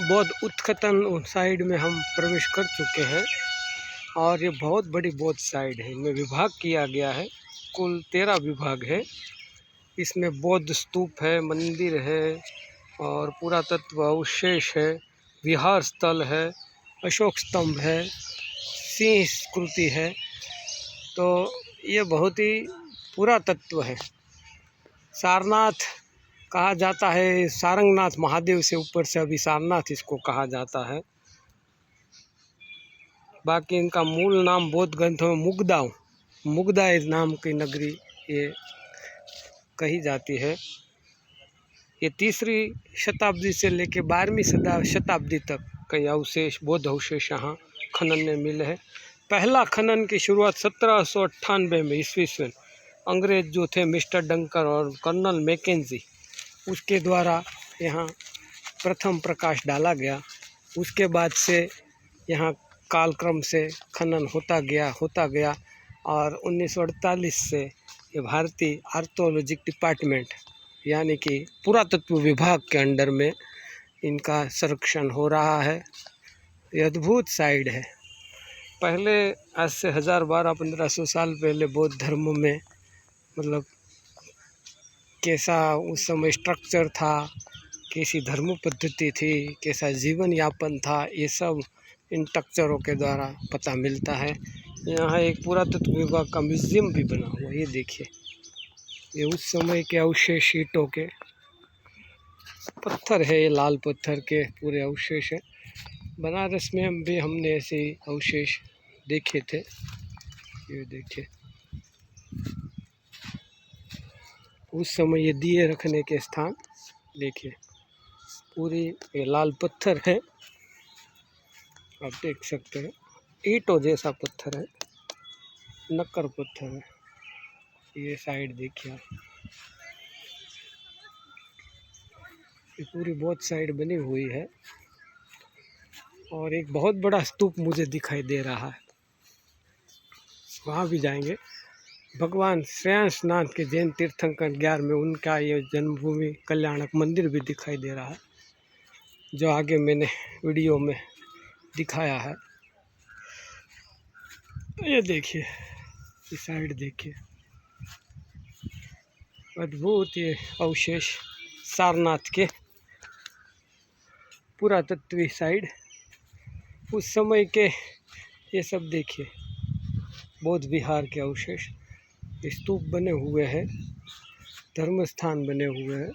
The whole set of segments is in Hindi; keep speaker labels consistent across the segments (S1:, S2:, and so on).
S1: बौद्ध उत्खनन साइड में हम प्रवेश कर चुके हैं और ये बहुत बड़ी बौद्ध साइड है। इनमें विभाग किया गया है, कुल 13 विभाग है। इसमें बौद्ध स्तूप है, मंदिर है और पुरातत्व अवशेष है, विहार स्थल है, अशोक स्तंभ है, सिंह स्कृति है। तो ये बहुत ही पुरातत्व है। सारनाथ कहा जाता है, सारंगनाथ महादेव से ऊपर से अभी सारनाथ इसको कहा जाता है। बाकी इनका मूल नाम बौद्ध ग्रंथों में मुग्धा नाम की नगरी ये कही जाती है। ये 3री शताब्दी से लेकर 12वीं शताब्दी तक कई अवशेष, बौद्ध अवशेष यहाँ खनन में मिले हैं। पहला खनन की शुरुआत 1798 में ईस्वी में अंग्रेज जो थे मिस्टर डंकर और कर्नल मैकेंजी, उसके द्वारा यहाँ प्रथम प्रकाश डाला गया। उसके बाद से यहाँ कालक्रम से खनन होता गया और 1948 से ये भारतीय आर्कियोलॉजिक डिपार्टमेंट यानी कि पुरातत्व विभाग के अंडर में इनका संरक्षण हो रहा है। ये अद्भुत साइड है। पहले आज से 1012-1500 साल पहले बौद्ध धर्म में मतलब कैसा उस समय स्ट्रक्चर था, कैसी धर्म पद्धति थी, कैसा जीवन यापन था, ये सब इन स्ट्रक्चरों के द्वारा पता मिलता है। यहाँ एक पुरातत्व विभाग का म्यूजियम भी बना हुआ है। ये देखिए, ये उस समय के अवशेष, ईंटों के पत्थर है, ये लाल पत्थर के पूरे अवशेष है। बनारस में भी हमने ऐसे अवशेष देखे थे। ये देखिए, उस समय ये दिए रखने के स्थान देखिए, पूरी ये लाल पत्थर है, आप देख सकते हैं। ईंटों जैसा पत्थर है, नक्कर पत्थर है। ये साइड देखिए, ये पूरी बौद्ध साइड बनी हुई है और एक बहुत बड़ा स्तूप मुझे दिखाई दे रहा है, वहाँ भी जाएंगे। भगवान श्रेयांसनाथ के जैन तीर्थंकर 11 में उनका ये जन्मभूमि कल्याणक मंदिर भी दिखाई दे रहा है, जो आगे मैंने वीडियो में दिखाया है। ये देखिए, इस साइड देखिए, अद्भुत ये अवशेष सारनाथ के पुरातत्वीय साइड उस समय के। ये सब देखिए, बौद्ध विहार के अवशेष, स्तूप बने हुए हैं, धर्म स्थान बने हुए हैं।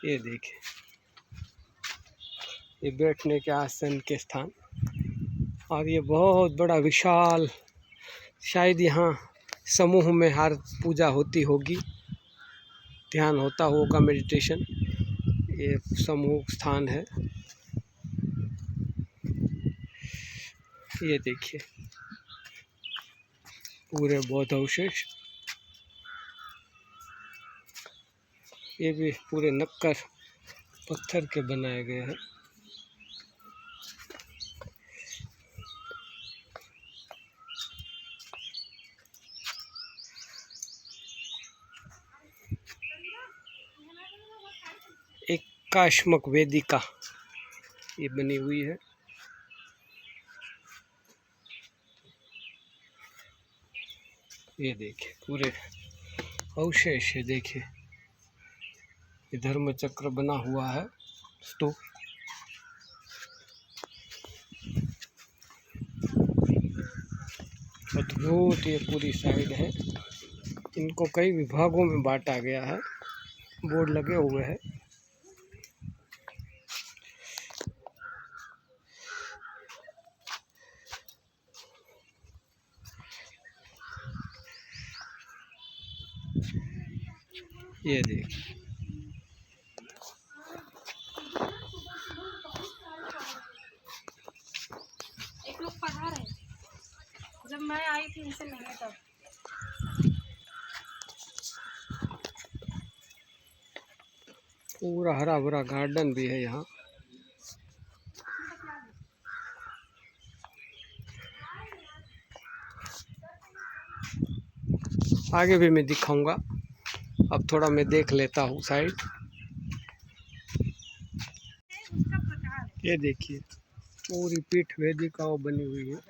S1: ये देखिए, ये बैठने के आसन के स्थान और ये बहुत बड़ा विशाल, शायद यहाँ समूह में हर पूजा होती होगी, ध्यान होता होगा, मेडिटेशन। ये समूह स्थान है। ये देखिए, पूरे बौद्ध अवशेष, ये भी पूरे नक्कर पत्थर के बनाए गए हैं। एकाश्मक वेदिका ये बनी हुई है। ये देखिए, पूरे अवशेष है। देखिए, ये धर्म चक्र बना हुआ है, स्तूप। अद्भुत ये पूरी साइड है। इनको कई विभागों में बांटा गया है, बोर्ड लगे हुए हैं। ये देखिए,
S2: एक लोग पढ़ा रहे जब मैं आई थी इनसे मिलने तब।
S1: पूरा हरा भरा गार्डन भी है यहाँ। आगे भी मैं दिखाऊंगा। अब थोड़ा मैं देख लेता हूँ साइड। ये देखिए पूरी पीठ वेदिका बनी हुई है।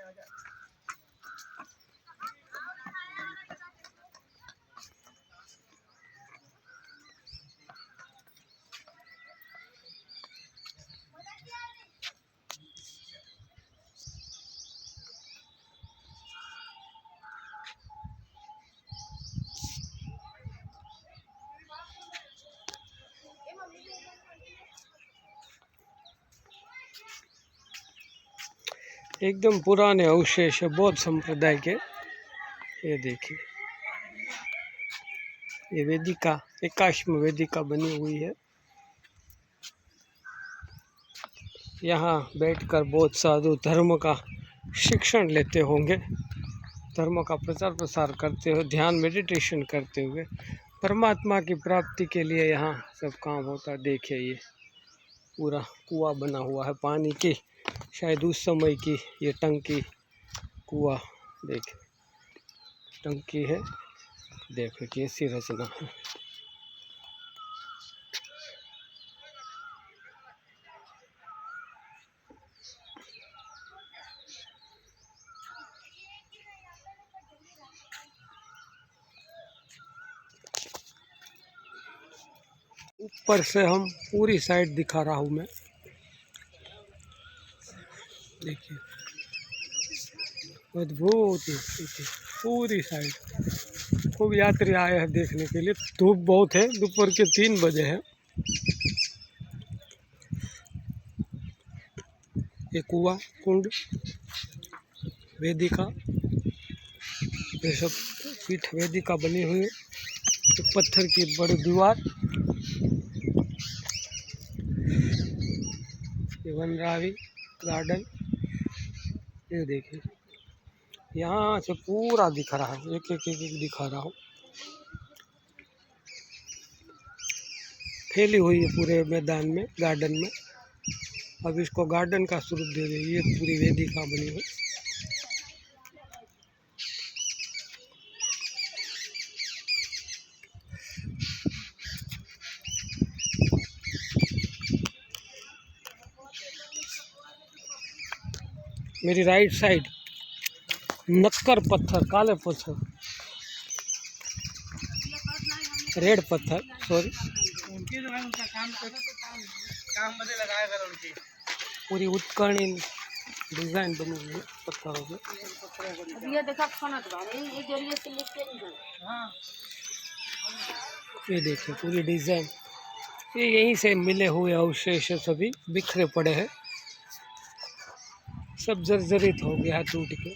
S1: एकदम पुराने अवशेष है बौद्ध संप्रदाय के। ये देखिए ये वेदिका 21वीं वेदिका बनी हुई है। यहाँ बैठकर बौद्ध साधु धर्म का शिक्षण लेते होंगे, धर्म का प्रचार प्रसार करते हुए, ध्यान मेडिटेशन करते हुए परमात्मा की प्राप्ति के लिए यहाँ सब काम होता है। देखिए ये पूरा कुआं बना हुआ है पानी की, शायद उस समय की ये टंकी कुआं। देखिए टंकी है, देखो कैसी रचना है। ऊपर से हम पूरी साइड दिखा रहा हूँ मैं, देखिए अद्भुत पूरी साइड। खूब यात्री आए हैं देखने के लिए। धूप बहुत है, दोपहर के 3 बजे है। ये कुआं कुंड वेदिका ये सब पीठ वेदिका बनी हुई है। तो पत्थर की बड़ी दीवार, ये वनरावी गार्डन। ये देखिए यहाँ से पूरा दिख रहा है, एक एक दिखा रहा हूँ। फैली हुई है पूरे मैदान में, गार्डन में। अब इसको गार्डन का स्वरूप दे रही है। ये पूरी वेदिका बनी हुई। मेरी राइट साइड नक्कर पत्थर, काले पत्थर, रेड पत्थर, सॉरी उनकी जो है उनका काम बदले लगाया कर उनकी पूरी उत्कीर्ण डिजाइन बनी हुई है पत्थरों से।
S2: ये देखा खाना ये जरिए से लेके
S1: हाँ ये देखिए पूरी डिजाइन। ये यहीं से मिले हुए अवशेष सभी बिखरे पड़े हैं, सब जर्जरित हो गया है टूट के।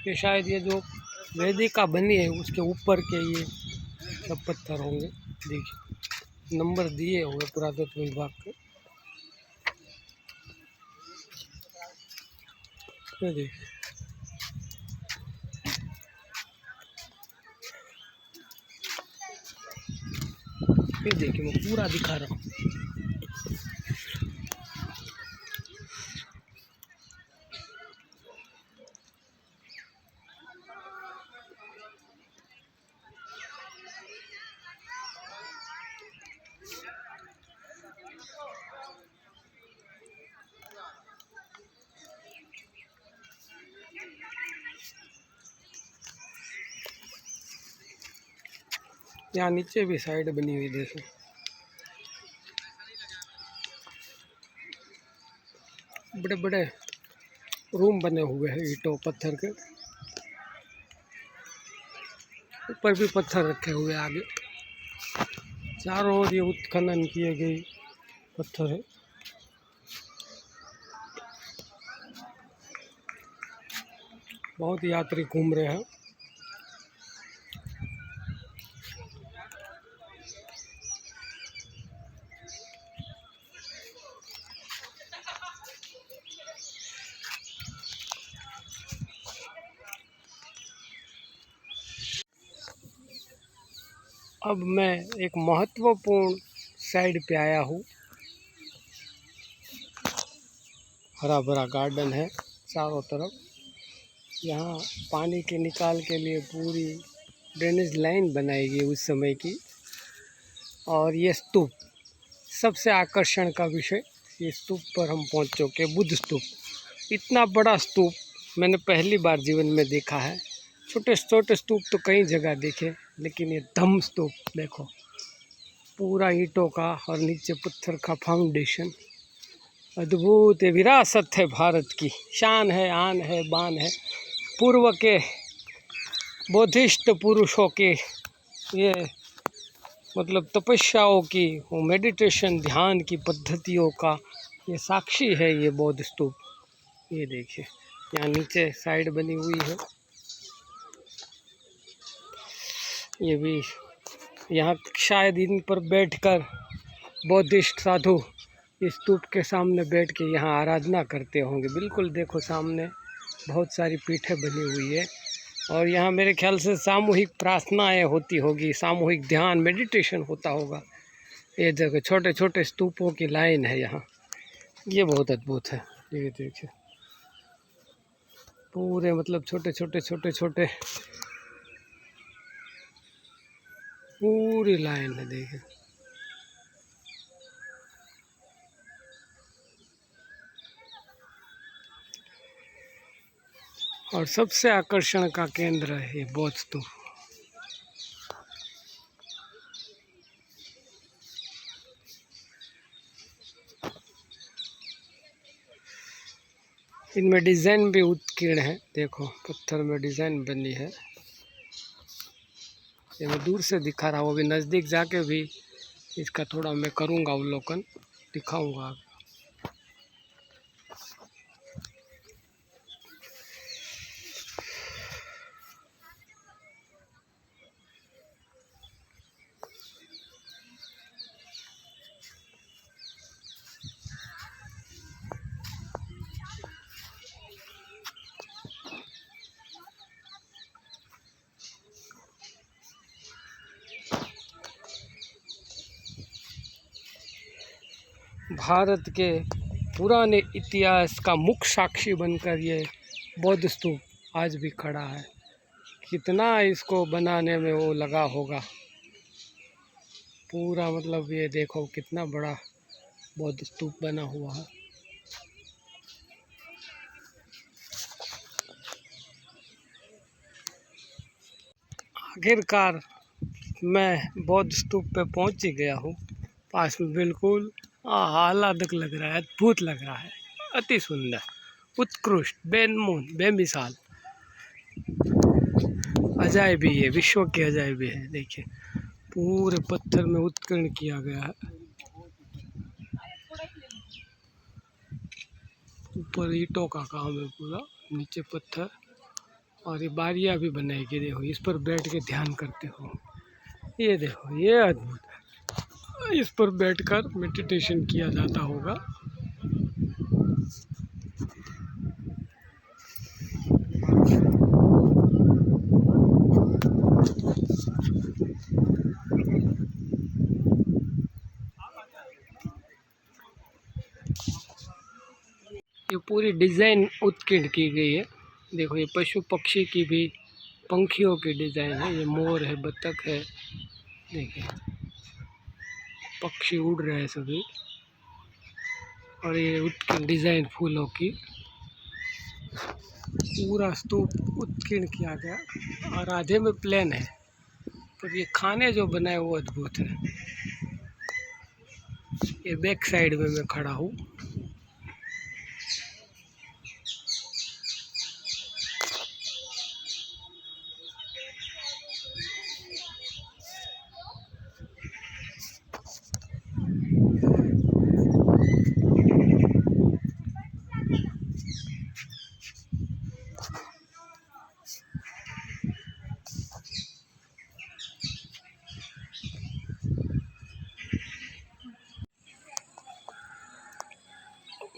S1: ये शायद ये जो वेदिका बनी है उसके ऊपर के ये सब पत्थर होंगे। देखिए नंबर दिए हुए पुरातत्व विभाग के। ये देखिए मैं पूरा दिखा रहा हूँ। यहाँ नीचे भी साइड बनी हुई देखो, बड़े बड़े रूम बने हुए हैं ईंटों पत्थर के। ऊपर भी पत्थर रखे हुए आगे। चारों ओर ये उत्खनन किए गए पत्थर है। बहुत यात्री घूम रहे हैं। अब मैं एक महत्वपूर्ण साइड पे आया हूँ। हरा भरा गार्डन है चारों तरफ। यहाँ पानी के निकाल के लिए पूरी ड्रेनेज लाइन बनाई गई उस समय की। और ये स्तूप सबसे आकर्षण का विषय, ये स्तूप पर हम पहुंच चुके, बुद्ध स्तूप। इतना बड़ा स्तूप मैंने पहली बार जीवन में देखा है। छोटे छोटे स्तूप तो कई जगह देखे, लेकिन ये धम्म स्तूप देखो, पूरा ईंटों का और नीचे पत्थर का फाउंडेशन। अद्भुत है, विरासत है भारत की, शान है, आन है, बान है। पूर्व के बौद्धिस्ट पुरुषों के ये मतलब तपस्याओं की, वो मेडिटेशन ध्यान की पद्धतियों का ये साक्षी है ये बौद्ध स्तूप। ये देखिए, यहाँ नीचे साइड बनी हुई है। ये भी यहाँ शायद इन पर बैठकर बौद्धिस्ट साधु इस स्तूप के सामने बैठ के यहाँ आराधना करते होंगे। बिल्कुल देखो, सामने बहुत सारी पीठें बनी हुई है और यहाँ मेरे ख्याल से सामूहिक प्रार्थनाएं होती होगी, सामूहिक ध्यान मेडिटेशन होता होगा। ये जगह छोटे छोटे स्तूपों की लाइन है यहाँ। ये बहुत अद्भुत है। ये देखिए, पूरे मतलब छोटे छोटे छोटे छोटे पूरी लाइन है, देखिए। और सबसे आकर्षण का केंद्र है ये बौद्ध स्तूप। इनमें डिज़ाइन भी उत्कीर्ण है, देखो पत्थर में डिज़ाइन बनी है। ये मैं दूर से दिखा रहा हूँ, अभी नज़दीक जाके भी इसका थोड़ा मैं करूँगा अवलोकन, दिखाऊँगा। भारत के पुराने इतिहास का मुख्य साक्षी बनकर ये बौद्ध स्तूप आज भी खड़ा है। कितना इसको बनाने में वो लगा होगा, पूरा मतलब ये देखो कितना बड़ा बौद्ध स्तूप बना हुआ है। आखिरकार मैं बौद्ध स्तूप पे पहुंच ही गया हूँ, पास में बिल्कुल। आह्लादक लग रहा है, अद्भुत लग रहा है, अति सुंदर, उत्कृष्ट, बेनमून, बेमिसाल, अजायबी है, विश्व के अजायबी है। देखिए, पूरे पत्थर में उत्कीर्ण किया गया है। ऊपर ईंटों का काम है पूरा, नीचे पत्थर, और ये बारियाँ भी बनाई गई। देखो, इस पर बैठ के ध्यान करते हो। ये देखो, ये अद्भुत है। इस पर बैठकर मेडिटेशन किया जाता होगा। ये पूरी डिज़ाइन उत्कीर्ण की गई है। देखो, ये पशु पक्षी की भी पंखियों की डिज़ाइन है। ये मोर है, बतख है, देखिए पक्षी उड़ रहे हैं सभी। और ये उत्कीर्ण डिज़ाइन फूलों की, पूरा स्तूप उत्कीर्ण किया गया और आधे में प्लेन है। पर ये खाने जो बनाए वो अद्भुत है। ये बैक साइड में मैं खड़ा हूँ।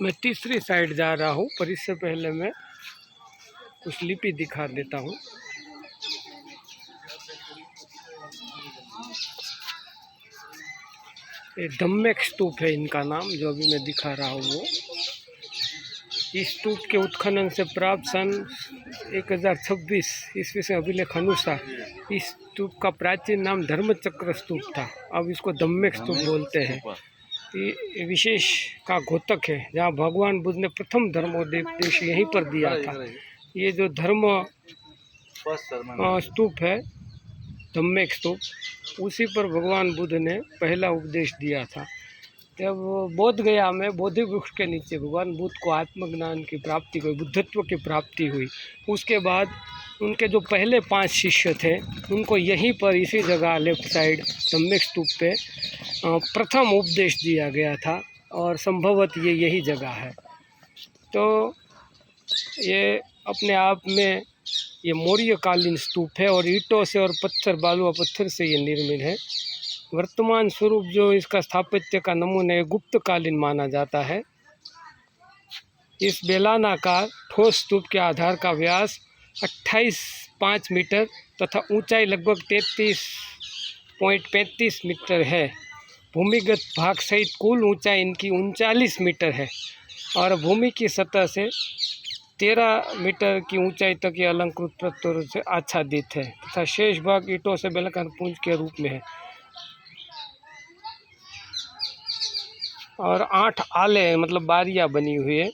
S1: मैं तीसरी साइड जा रहा हूँ, पर इससे पहले मैं कुछ लिपि दिखा देता हूँ। ये धम्मेक स्तूप है इनका नाम, जो अभी मैं दिखा रहा हूँ वो। इस स्तूप के उत्खनन से प्राप्त सन 1026 ईस्वी से अभिलेख अनुसार इस स्तूप का प्राचीन नाम धर्मचक्र स्तूप था। अब इसको धम्मेक स्तूप बोलते हैं। ये विशेष का घोतक है, जहाँ भगवान बुद्ध ने प्रथम धर्मोपदेश यहीं पर दिया था। ये जो धर्म स्तूप है, धम्मेक स्तूप, उसी पर भगवान बुद्ध ने पहला उपदेश दिया था। जब बोध गया में बोधि वृक्ष के नीचे भगवान बुद्ध को आत्मज्ञान की प्राप्ति हुई, बुद्धत्व की प्राप्ति हुई, उसके बाद उनके जो पहले 5 शिष्य थे उनको यहीं पर इसी जगह लेफ्ट साइड धम्मेक स्तूप पे प्रथम उपदेश दिया गया था, और संभवतः ये यही जगह है। तो ये अपने आप में ये मौर्य कालीन स्तूप है, और ईंटों से और पत्थर, बालुआ पत्थर से ये निर्मित है। वर्तमान स्वरूप जो इसका स्थापत्य का नमूना है, गुप्तकालीन माना जाता है। इस बेलानाकार ठोस स्तूप के आधार का व्यास 28.5 मीटर तथा ऊंचाई लगभग 33.35 मीटर है। भूमिगत भाग सहित कुल ऊंचाई इनकी 39 मीटर है, और भूमि की सतह से 13 मीटर की ऊंचाई तक ये अलंकृत पत्थरों से आच्छादित है तथा शेष भाग ईंटों से बेलनाकार पुंज के रूप में है। और 8 आले मतलब बारियां बनी हुई है,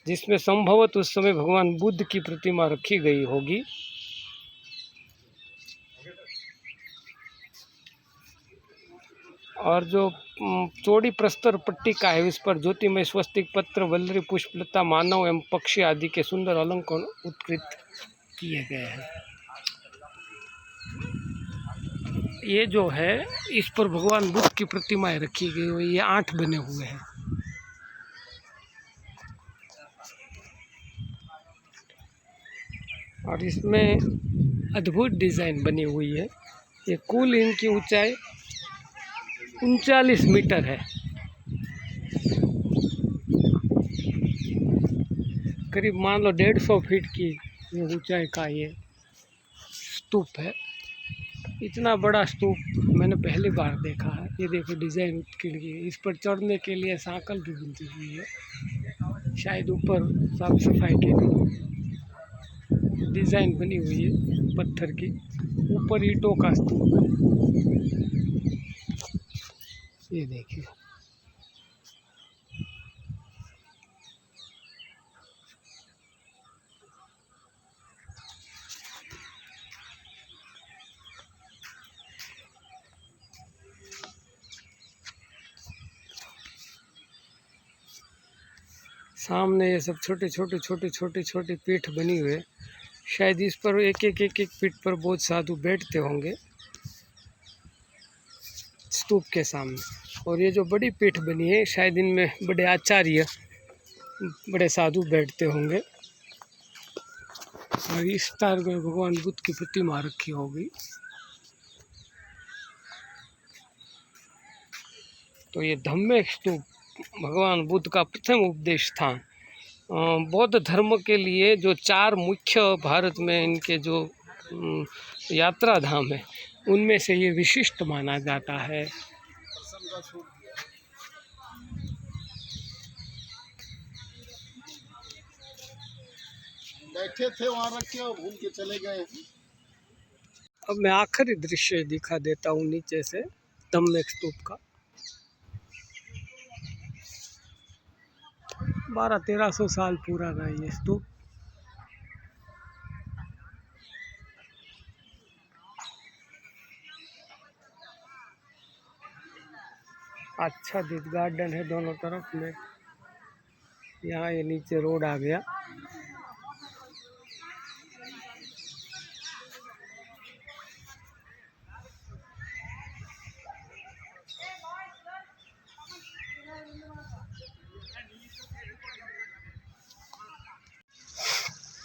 S1: जिसमें संभवतः उस समय भगवान बुद्ध की प्रतिमा रखी गई होगी। और जो चौड़ी प्रस्तर पट्टिका है, उस पर ज्योतिमय स्वस्तिक, पत्र, वल्लरी, पुष्पलता, मानव एवं पक्षी आदि के सुंदर अलंकरण उत्कृत किए गए हैं। ये जो है, इस पर भगवान बुद्ध की प्रतिमाएं रखी गई हुई, ये 8 बने हुए हैं। और इसमें अद्भुत डिज़ाइन बनी हुई है। ये कुल इनकी ऊंचाई 39 मीटर है। करीब मान लो 150 फीट की ये ऊंचाई का ये स्तूप है। इतना बड़ा स्तूप मैंने पहली बार देखा है। ये देखो डिज़ाइन के लिए, इस पर चढ़ने के लिए सांकल भी बनती हुई है, शायद ऊपर साफ सफाई के लिए डिज़ाइन बनी हुई है पत्थर की। ऊपर ईंटों का स्तूप है, ये देखिए। सामने ये सब छोटे छोटे पीठ बनी हुई है। शायद इस पर एक पीठ पर बहुत साधु बैठते होंगे स्तूप के सामने। और ये जो बड़ी पीठ बनी है, शायद इनमें बड़े आचार्य, बड़े साधु बैठते होंगे। और इस तार में भगवान बुद्ध की प्रतिमा रखी होगी। तो ये धम्मेक स्तूप भगवान बुद्ध का प्रथम उपदेश था। बौद्ध धर्म के लिए जो 4 मुख्य भारत में इनके जो यात्रा धाम है, उनमें से ये विशिष्ट माना जाता है।
S3: बैठे थे वहाँ रख के और भूल के चले गए।
S1: अब मैं आखिरी दृश्य दिखा देता हूँ नीचे से धम्मेक स्तूप का। 1200-1300 साल पुराना है ये स्तूप। आच्छादित गार्डन है दोनों तरफ में। यहाँ ये नीचे रोड आ गया।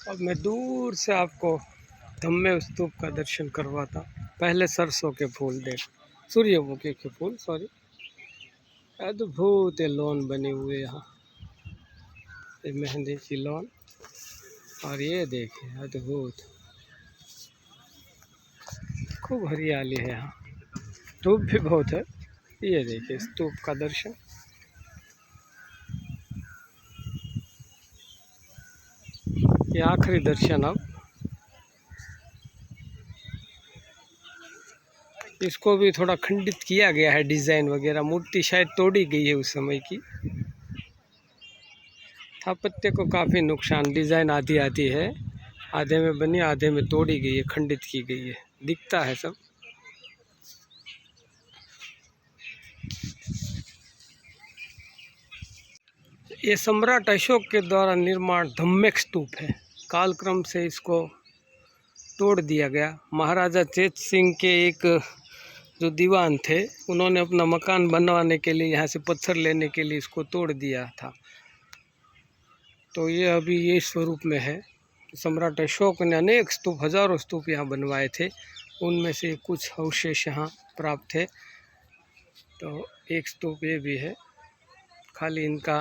S1: अब मैं दूर से आपको धम्मेक स्तूप का दर्शन करवाता। पहले सरसों के फूल देख, सूर्यमुखी के फूल, सॉरी। अद्भुत लॉन बने हुए यहाँ, ये मेहंदी की लॉन। और ये देखिए अद्भुत, खूब हरियाली है यहाँ, धूप भी बहुत है। ये देखिए स्तूप का दर्शन। ये आखिरी दर्शन अब इसको भी थोड़ा खंडित किया गया है, डिज़ाइन वगैरह। मूर्ति शायद तोड़ी गई है उस समय की। स्थापत्य को काफ़ी नुकसान, डिज़ाइन आधी आधी है, आधे में बनी आधे में तोड़ी गई है, खंडित की गई है, दिखता है सब। ये सम्राट अशोक के द्वारा निर्माण धम्मेक स्तूप है। कालक्रम से इसको तोड़ दिया गया। महाराजा चेत सिंह के एक जो दीवान थे, उन्होंने अपना मकान बनवाने के लिए यहाँ से पत्थर लेने के लिए इसको तोड़ दिया था। तो ये अभी ये स्वरूप में है। सम्राट अशोक ने अनेक स्तूप, हजारों स्तूप यहाँ बनवाए थे, उनमें से कुछ अवशेष यहाँ प्राप्त है। तो एक स्तूप ये भी है, खाली इनका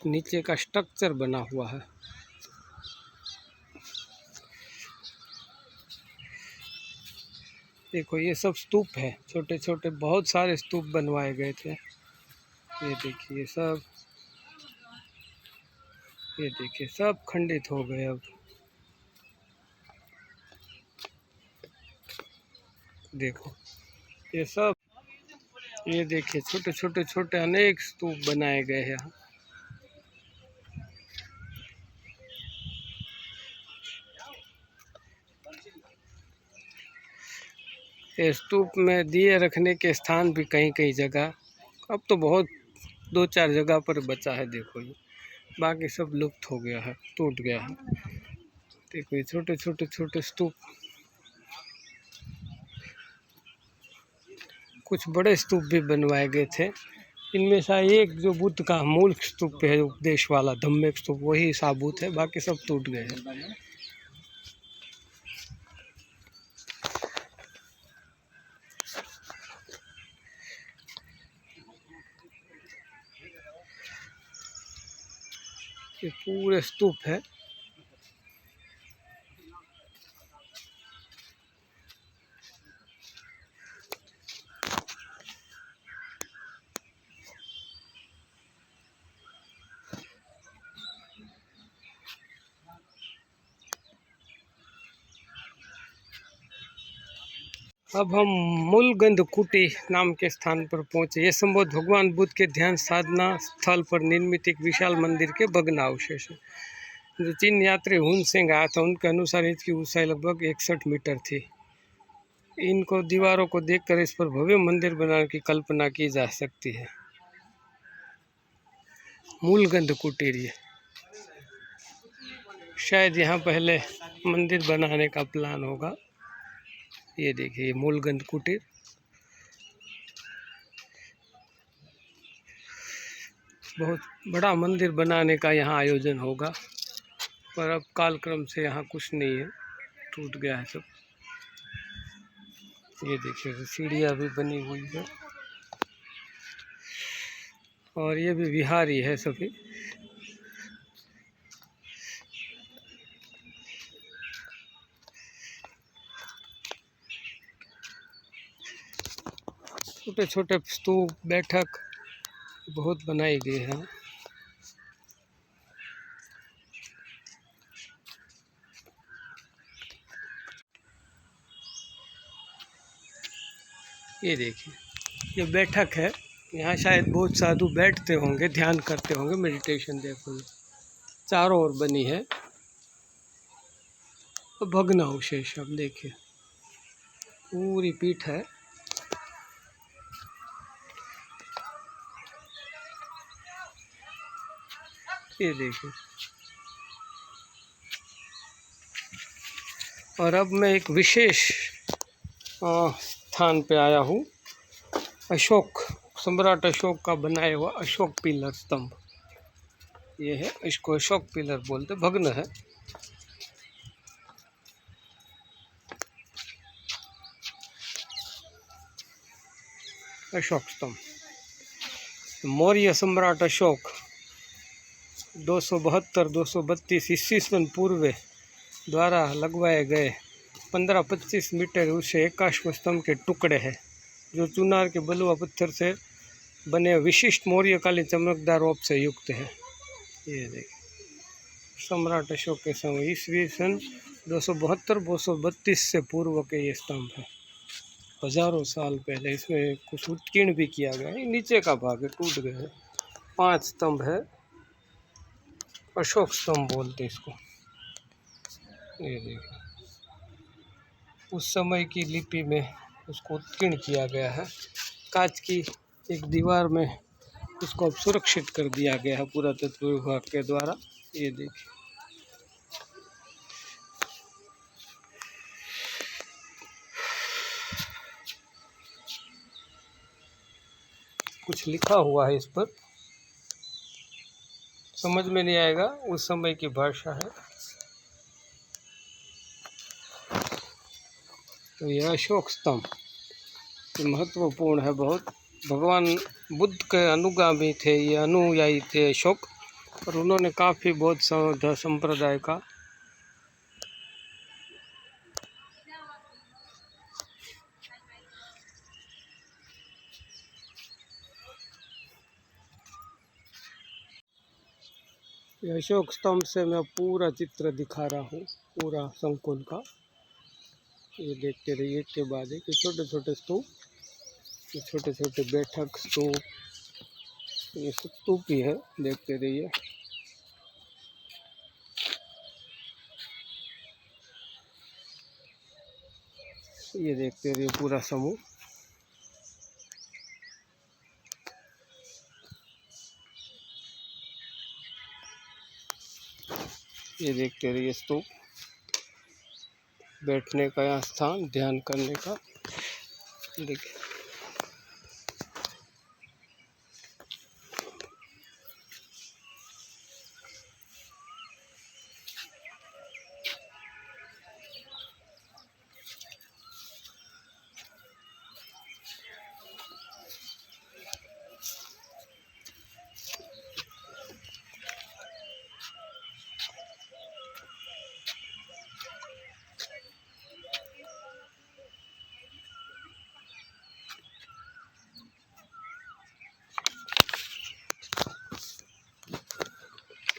S1: नीचे का स्ट्रक्चर बना हुआ है। देखो ये सब स्तूप है, छोटे छोटे बहुत सारे स्तूप बनवाए गए थे। ये देखिए सब, ये देखिए सब खंडित हो गए अब। देखो ये सब, ये देखिए छोटे छोटे छोटे अनेक स्तूप बनाए गए हैं यहाँ। ये स्तूप में दिए रखने के स्थान भी कहीं कहीं जगह, अब तो बहुत 2-4 जगह पर बचा है। देखो ये, बाकी सब लुप्त हो गया है, टूट गया है। देखो ये छोटे छोटे छोटे स्तूप, कुछ बड़े स्तूप भी बनवाए गए थे। इनमें से एक जो बुद्ध का मूल स्तूप है, उपदेश वाला धम्मेक स्तूप, वही साबुत है, बाकी सब टूट गए हैं। ये पूरे स्तूप है। अब हम मूलगंध कुटी नाम के स्थान पर पहुंचे। ये संभव भगवान बुद्ध के ध्यान साधना स्थल पर निर्मित एक विशाल मंदिर के भग्नावशेष है। जो चीन यात्री हुन सिंह आया था, उनके अनुसार इसकी ऊंचाई लगभग 61 मीटर थी। इनको दीवारों को देखकर इस पर भव्य मंदिर बनाने की कल्पना की जा सकती है। मूलगंध कुटीर, ये शायद यहाँ पहले मंदिर बनाने का प्लान होगा। ये देखिए मूलगंध कुटीर। बहुत बड़ा मंदिर बनाने का यहाँ आयोजन होगा, पर अब कालक्रम से यहाँ कुछ नहीं है, टूट गया है सब। ये देखिए सीढ़ियाँ भी बनी हुई है, और ये भी विहारी है सभी। छोटे छोटे स्तूप, बैठक बहुत बनाई गई है। ये देखिए ये बैठक है, यहाँ शायद बहुत साधु बैठते होंगे, ध्यान करते होंगे, मेडिटेशन। देखो चारों ओर बनी है, भग्न अवशेष। अब देखिए पूरी पीठ है। ये देखिए, और अब मैं एक विशेष स्थान पे आया हूँ। अशोक, सम्राट अशोक का बनाया हुआ अशोक पिलर स्तंभ, ये है, इसको अशोक पिलर बोलते, भग्न है। अशोक स्तंभ मौर्य सम्राट अशोक 272-232 ईस्वी पूर्व द्वारा लगवाए गए 15-25 मीटर ऊंचे एकाश्म स्तंभ के टुकड़े हैं, जो चुनार के बलुआ पत्थर से बने विशिष्ट मौर्यकालीन चमकदार रूप से युक्त है। ये देखिए सम्राट अशोक के समय ईस्वी सन 272-232 से पूर्व के ये स्तंभ है। हजारों साल पहले इसमें कुछ उत्कीर्ण भी किया गया है। नीचे का भाग है, टूट गया है। 5 स्तंभ है, अशोक स्तंभ बोलते हैं इसको। ये देखिए, उस समय की लिपि में उसको उत्कीर्ण किया गया है। कांच की एक दीवार में इसको अब सुरक्षित कर दिया गया है पुरातत्व विभाग के द्वारा। ये देखिए, कुछ लिखा हुआ है इस पर, समझ में नहीं आएगा, उस समय की भाषा है। तो यह अशोक स्तंभ महत्वपूर्ण है बहुत। भगवान बुद्ध के अनुगामी थे, ये अनुयायी थे अशोक, और उन्होंने काफ़ी बौद्ध संप्रदाय का ये अशोक स्तंभ से मैं पूरा चित्र दिखा रहा हूँ, पूरा संकुल का। ये देखते रहिए, एक के बाद एक छोटे छोटे स्तूप, ये छोटे छोटे बैठक स्तूप, ये स्तूप ही है, देखते रहिए। ये देखते रहिए पूरा समूह। ये देखते रहिए स्तूप, बैठने का यहाँ स्थान, ध्यान करने का। देखिए,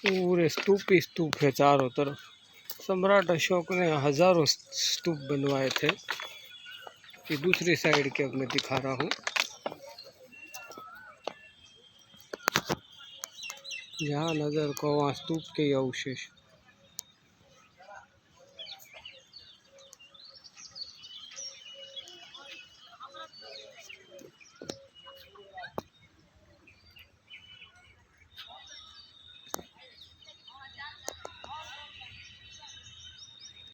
S1: पूरे स्तूप ही स्तूप है चारों तरफ। सम्राट अशोक ने हजारों स्तूप बनवाए थे। ये दूसरी साइड के अब मैं दिखा रहा हूँ। जहाँ नजर को वहाँ स्तूप के अवशेष।